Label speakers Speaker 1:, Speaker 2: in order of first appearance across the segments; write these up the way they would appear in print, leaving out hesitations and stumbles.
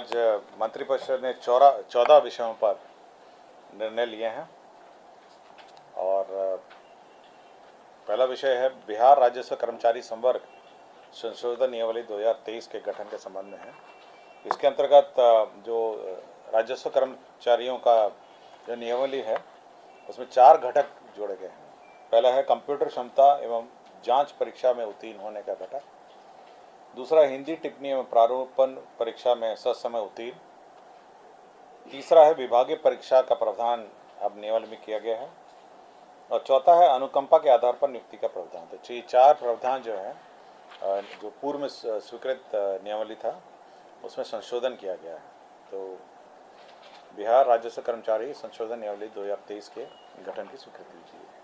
Speaker 1: आज मंत्रिपरिषद ने 14 विषयों पर निर्णय लिए हैं और पहला विषय है बिहार राजस्व कर्मचारी संवर्ग संशोधन नियमावली 2023 के गठन के संबंध में है। इसके अंतर्गत जो राजस्व कर्मचारियों का जो नियमावली है उसमें 4 घटक जोड़े गए हैं। पहला है कंप्यूटर क्षमता एवं जांच परीक्षा में उत्तीर्ण होने का घटक। दूसरा हिंदी टिप्पणी एवं प्रारूपण परीक्षा में ससमय उत्तीर्ण। तीसरा है विभागीय परीक्षा का प्रावधान अब नियमावली में किया गया है। और चौथा है अनुकंपा के आधार पर नियुक्ति का प्रावधान। तो ये 4 प्रावधान जो है जो पूर्व में स्वीकृत नियमावली था उसमें संशोधन किया गया है। तो बिहार राजस्व कर्मचारी संशोधन नियमावली 2023 के गठन की स्वीकृति दी है।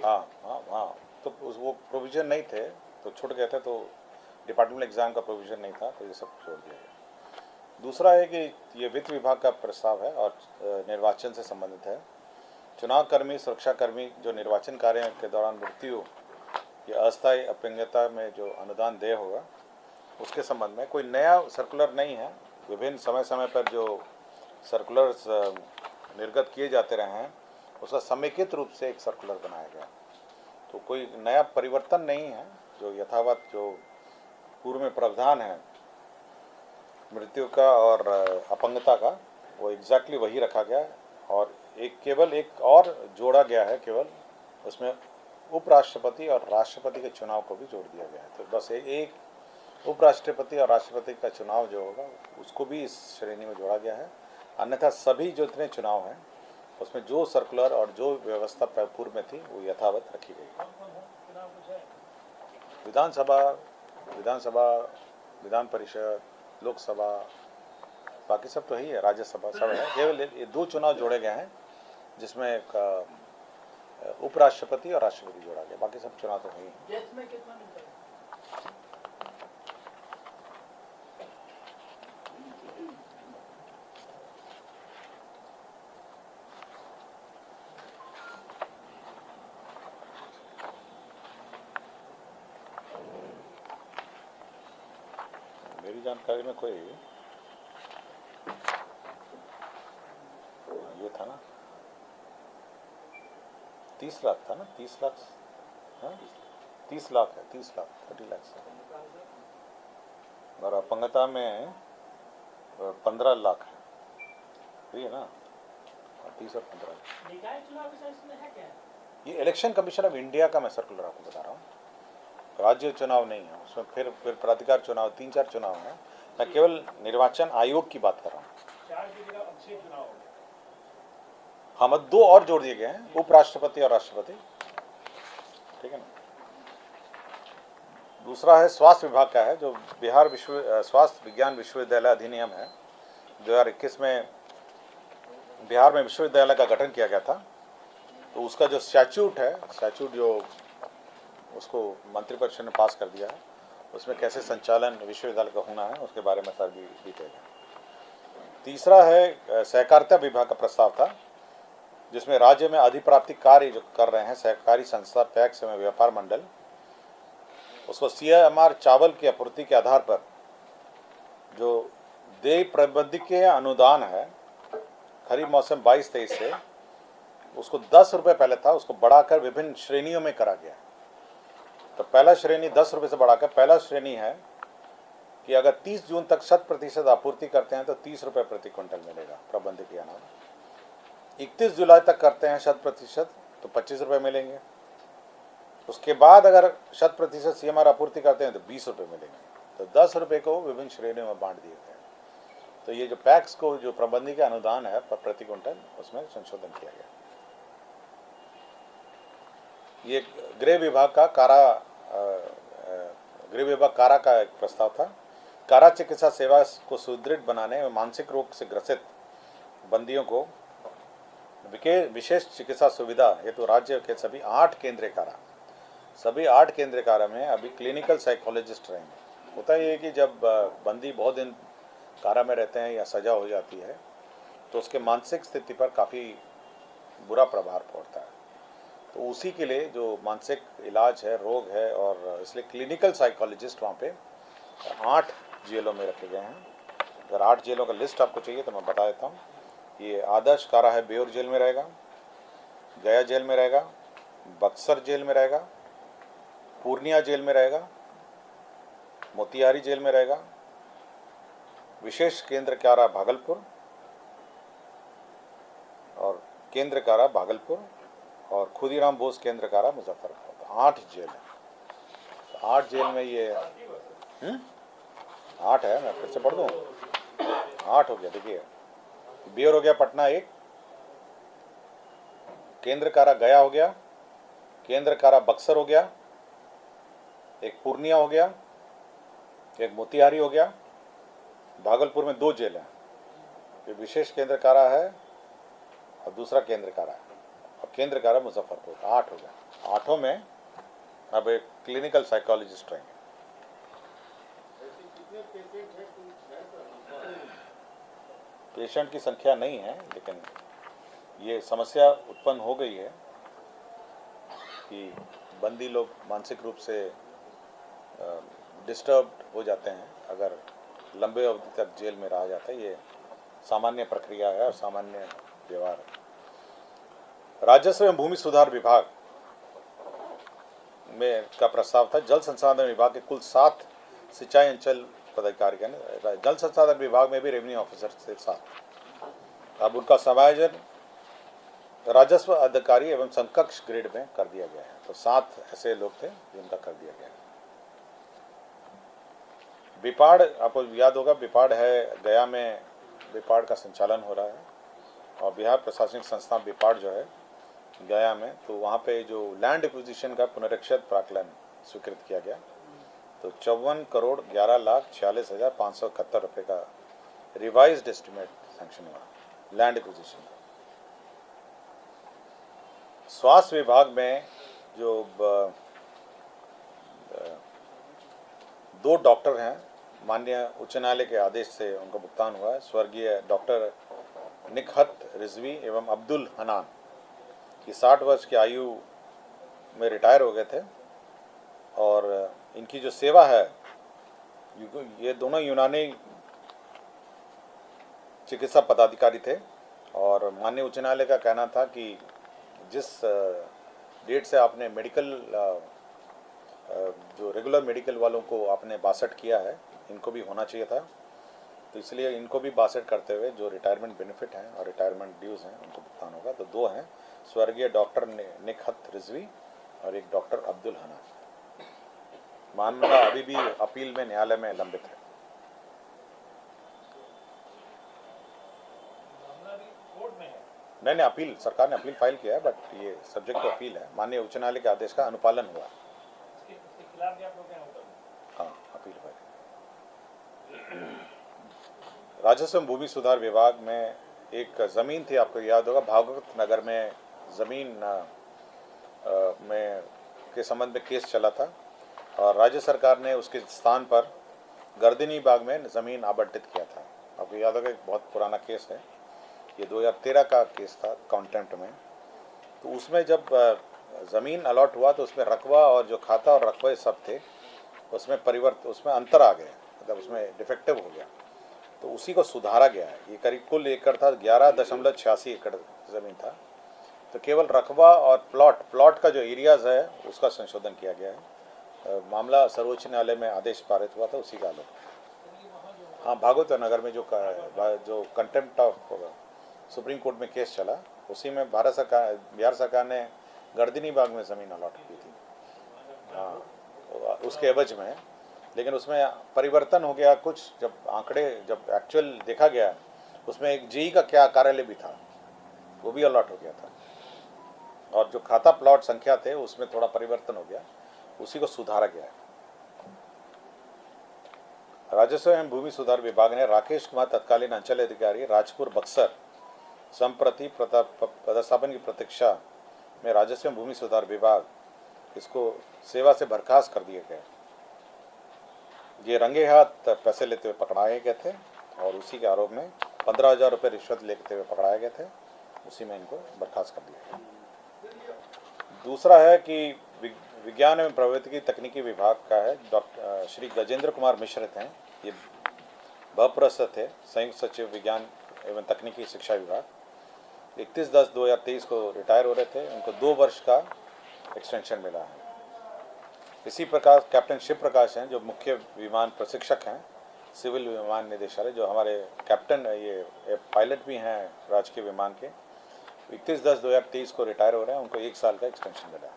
Speaker 1: हाँ, तो वो प्रोविज़न नहीं थे तो छूट गए थे, तो डिपार्टमेंट एग्ज़ाम का प्रोविज़न नहीं था तो ये सब छोड़ दिया गया। दूसरा है कि ये वित्त विभाग का प्रस्ताव है और निर्वाचन से संबंधित है। चुनाव कर्मी सुरक्षाकर्मी जो निर्वाचन कार्य के दौरान मृत्यु या अस्थायी अपंगता में जो अनुदान देय होगा उसके संबंध में कोई नया सर्कुलर नहीं है। विभिन्न समय समय पर जो सर्कुलर्स निर्गत किए जाते रहे हैं उसका समेकित रूप से एक सर्कुलर बनाया गया। तो कोई नया परिवर्तन नहीं है। जो यथावत जो पूर्व में प्रावधान है मृत्यु का और अपंगता का वो एग्जैक्टली वही रखा गया है और केवल एक और जोड़ा गया है। केवल उसमें उपराष्ट्रपति और राष्ट्रपति के चुनाव को भी जोड़ दिया गया है। तो बस एक उपराष्ट्रपति और राष्ट्रपति का चुनाव जो होगा उसको भी इस श्रेणी में जोड़ा गया है। अन्यथा सभी जो इतने चुनाव हैं उसमें जो सर्कुलर और जो व्यवस्था पूर्व में थी वो यथावत रखी गई। विधानसभा, विधान परिषद, लोकसभा, बाकी सब तो ही है, राज्यसभा सब है। केवल ये 2 चुनाव जोड़े गए हैं जिसमें एक उपराष्ट्रपति और राष्ट्रपति जोड़ा गया। बाकी सब चुनाव तो है ही। मेरी जानकारी में कोई ये था ना 30 लाख था ना 30 लाख। हाँ 30 लाख है 30 लाख 30 लाख और अपंगता में 15 लाख है। ये ना 30 और 15। ये इलेक्शन कमीशन ऑफ इंडिया का मैं सर्कुलर आपको बता रहा हूँ। राज्य चुनाव नहीं है उसमें। फिर प्राधिकार चुनाव 3-4 चुनाव हैं। मैं केवल निर्वाचन आयोग की बात कर रहा हूँ।
Speaker 2: 4 की जगह अब 6 चुनाव हो गए।
Speaker 1: हम 2 और जोड़ दिए गए हैं, उपराष्ट्रपति और राष्ट्रपति। ठीक है ना। दूसरा है स्वास्थ्य विभाग का है जो बिहार स्वास्थ्य विज्ञान विश्वविद्यालय अधिनियम है 2021 में बिहार में विश्वविद्यालय का गठन किया गया था। तो उसका जो स्टैच्यूट जो उसको मंत्रिपरिषद ने पास कर दिया है उसमें कैसे संचालन विश्वविद्यालय का होना है उसके बारे में सारी डिटेल है। तीसरा है सहकारिता विभाग का प्रस्ताव था जिसमें राज्य में अधिप्राप्ति कार्य जो कर रहे हैं सहकारी संस्था पैक्स एवं व्यापार मंडल उसको CMR चावल की आपूर्ति के आधार पर जो देय प्रबंधकीय अनुदान है खरीफ मौसम 22-23 से उसको 10 रुपये पहले था उसको बढ़ाकर विभिन्न श्रेणियों में करा गया। तो पहला श्रेणी 10 रुपये से बढ़ाकर पहला श्रेणी है कि अगर 30 जून तक 100% आपूर्ति करते हैं तो 30 रुपये प्रति क्विंटल मिलेगा प्रबंधकीय अनाज। 31 जुलाई तक करते हैं 100% तो 25 रुपये मिलेंगे। उसके बाद अगर 100% CMR आपूर्ति करते हैं तो 20 रुपये मिलेंगे। तो 10 रुपये को विभिन्न श्रेणियों में बांट दिए गए। तो ये जो पैक्स को जो प्रबंधकीय अनुदान है प्रति क्विंटल उसमें संशोधन किया गया। ये गृह विभाग कारा का एक प्रस्ताव था। कारा चिकित्सा सेवा को सुदृढ़ बनाने में मानसिक रोग से ग्रसित बंदियों को विशेष चिकित्सा सुविधा हेतु राज्य के सभी 8 केंद्रीय कारा में अभी क्लिनिकल साइकोलॉजिस्ट रहेंगे। होता ये है कि जब बंदी बहुत दिन कारा में रहते हैं या सजा हो जाती है तो उसके मानसिक स्थिति पर काफ़ी बुरा प्रभाव पड़ता है। तो उसी के लिए जो मानसिक इलाज है, रोग है, और इसलिए क्लिनिकल साइकोलॉजिस्ट वहाँ पे 8 जेलों में रखे गए हैं। अगर 8 जेलों का लिस्ट आपको चाहिए तो मैं बता देता हूँ। ये आदर्श कारा है बेउर जेल में रहेगा, गया जेल में रहेगा, बक्सर जेल में रहेगा, पूर्णिया जेल में रहेगा, मोतिहारी जेल में रहेगा, विशेष केंद्र कारा भागलपुर और केंद्र कारा भागलपुर और खुदीराम बोस केंद्र कारा मुजफ्फरपुर। 8 जेल है। तो 8 जेल में ये 8 है। मैं फिर से पढ़ दूँ। 8 हो गया। देखिए, बेउर हो गया पटना, एक केंद्र कारा गया हो गया, केंद्र कारा बक्सर हो गया, एक पूर्णिया हो गया, एक मोतिहारी हो गया, भागलपुर में 2 जेल हैं। ये विशेष केंद्र कारा है और दूसरा केंद्र कारा है, और केंद्र कारा मुजफ्फरपुर। 8 हो गया। 8 में अब एक क्लिनिकल साइकोलॉजिस्ट रहेंगे। पेशेंट की संख्या नहीं है, लेकिन ये समस्या उत्पन्न हो गई है कि बंदी लोग मानसिक रूप से डिस्टर्ब्ड हो जाते हैं अगर लंबे अवधि तक जेल में रहा जाता है। ये सामान्य प्रक्रिया है और सामान्य व्यवहार है। राजस्व एवं भूमि सुधार विभाग में का प्रस्ताव था। जल संसाधन विभाग के कुल 7 सिंचाई अंचल पदाधिकारी के, जल संसाधन विभाग में भी रेवेन्यू ऑफिसर से 7। अब उनका समायोजन राजस्व अधिकारी एवं समकक्ष ग्रेड में कर दिया गया है। तो 7 ऐसे लोग थे जिनका कर दिया गया है। बिपाड़, आपको याद होगा, बिपाड़ है गया में, बिपाड़ का संचालन हो रहा है और बिहार प्रशासनिक संस्थान बिपाड़ जो है गया में, तो वहाँ पे जो लैंड एक्विजिशन का पुनरीक्षित प्राक्कलन स्वीकृत किया गया। तो 54 करोड़ 11,46,571 रुपये का रिवाइज्ड एस्टिमेट सैंक्शन हुआ लैंड एक्विजिशन का। स्वास्थ्य विभाग में जो 2 डॉक्टर हैं, माननीय उच्च न्यायालय के आदेश से उनको भुगतान हुआ है। स्वर्गीय डॉक्टर निकहत रिजवी एवं अब्दुल हनान, ये 60 वर्ष की आयु में रिटायर हो गए थे और इनकी जो सेवा है, ये दोनों यूनानी चिकित्सा पदाधिकारी थे और माननीय उच्च न्यायालय का कहना था कि जिस डेट से आपने मेडिकल जो रेगुलर मेडिकल वालों को आपने 62 किया है, इनको भी होना चाहिए था। तो इसलिए इनको भी 62 करते हुए जो रिटायरमेंट बेनिफिट हैं और रिटायरमेंट ड्यूज़ हैं उनको भुगतान होगा। तो 2 हैं, स्वर्गीय डॉक्टर निकहत रिजवी और एक डॉक्टर अब्दुल हनान। मामला अभी भी अपील में न्यायालय में लंबित है। नहीं, अपील, सरकार ने अपील फाइल किया है, बट ये सब्जेक्ट टू अपील है। माननीय उच्च न्यायालय के आदेश का अनुपालन हुआ। हाँ, अपील फाइल। राजस्व एवं भूमि सुधार विभाग में एक ज़मीन थी, आपको याद होगा, भागवत नगर में ज़मीन में के संबंध में केस चला था और राज्य सरकार ने उसके स्थान पर गर्दनी बाग में ज़मीन आवंटित किया था। आपको याद होगा, एक बहुत पुराना केस है, ये 2013 का केस था कॉन्टेम्प्ट में। तो उसमें जब ज़मीन अलॉट हुआ तो उसमें रकबा और जो खाता और रकबे सब थे उसमें अंतर आ गया, मतलब उसमें डिफेक्टिव हो गया। तो उसी को सुधारा गया है। ये करीब कुल एकड़ था 11.86 एकड़ ज़मीन था। तो केवल रकबा और प्लॉट का जो एरियाज़ है उसका संशोधन किया गया है। मामला सर्वोच्च न्यायालय में आदेश पारित हुआ था, उसी का आलोक। हाँ, भागवत नगर में जो कंटेम्प्ट ऑफ सुप्रीम कोर्ट में केस चला, उसी में बिहार सरकार ने गर्दनी बाग में ज़मीन अलॉट की थी, हाँ, उसके एवज में। लेकिन उसमें परिवर्तन हो गया कुछ, जब एक्चुअल देखा गया उसमें एक जेई का क्या कार्यालय भी था, वो भी अलॉट हो गया था और जो खाता प्लॉट संख्या थे उसमें थोड़ा परिवर्तन हो गया, उसी को सुधारा गया है। राजस्व एवं भूमि सुधार विभाग ने राकेश कुमार तत्कालीन अंचल अधिकारी राजपुर बक्सर संप्रति पदस्थापन की प्रतीक्षा में राजस्व एवं भूमि सुधार विभाग इसको सेवा से बर्खास्त कर दिए गए। ये रंगे हाथ पैसे लेते हुए पकड़ाए गए थे और उसी के आरोप में 15,000 रुपये रिश्वत लेते हुए पकड़ाए गए थे, उसी में इनको बर्खास्त कर दिया गया। दूसरा है कि विज्ञान एवं प्रौद्योगिकी तकनीकी विभाग का है, डॉक्टर श्री गजेंद्र कुमार मिश्र थे। ये बप्रस्थ थे, संयुक्त सचिव विज्ञान एवं तकनीकी शिक्षा विभाग। 31/10/2023 को रिटायर हो रहे थे। उनको 2 वर्ष का एक्सटेंशन मिला है। इसी प्रकार कैप्टन शिव प्रकाश हैं, जो मुख्य विमान प्रशिक्षक हैं सिविल विमान निदेशालय, जो हमारे कैप्टन ये पायलट भी हैं राजकीय विमान के। 31/10/2023 को रिटायर हो रहे हैं। उनको 1 साल का एक्सटेंशन मिला है।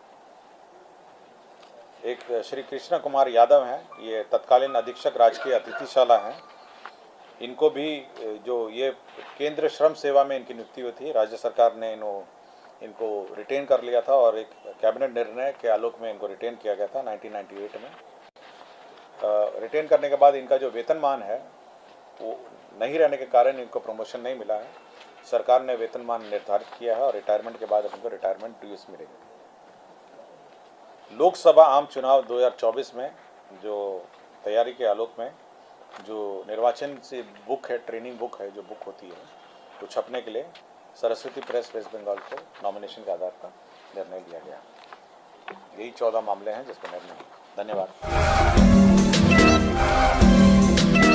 Speaker 1: एक श्री कृष्ण कुमार यादव हैं, ये तत्कालीन अधीक्षक राजकीय अतिथिशाला हैं। इनको भी जो ये केंद्र श्रम सेवा में इनकी नियुक्ति हुई थी, राज्य सरकार ने इनको रिटेन कर लिया था और एक कैबिनेट निर्णय के आलोक में इनको रिटेन किया गया था 1998 में। रिटेन करने के बाद इनका जो वेतनमान है वो नहीं रहने के कारण इनको प्रमोशन नहीं मिला है। सरकार ने वेतनमान निर्धारित किया है और रिटायरमेंट के बाद इनको रिटायरमेंट ड्यूज मिलेगी। लोकसभा आम चुनाव 2024 में जो तैयारी के आलोक में जो निर्वाचन से बुक है, ट्रेनिंग बुक है, जो बुक होती है, तो छपने के लिए सरस्वती प्रेस वेस्ट बंगाल को नॉमिनेशन के आधार पर निर्णय लिया गया। यही 14 मामले हैं जिस पर निर्णय। धन्यवाद।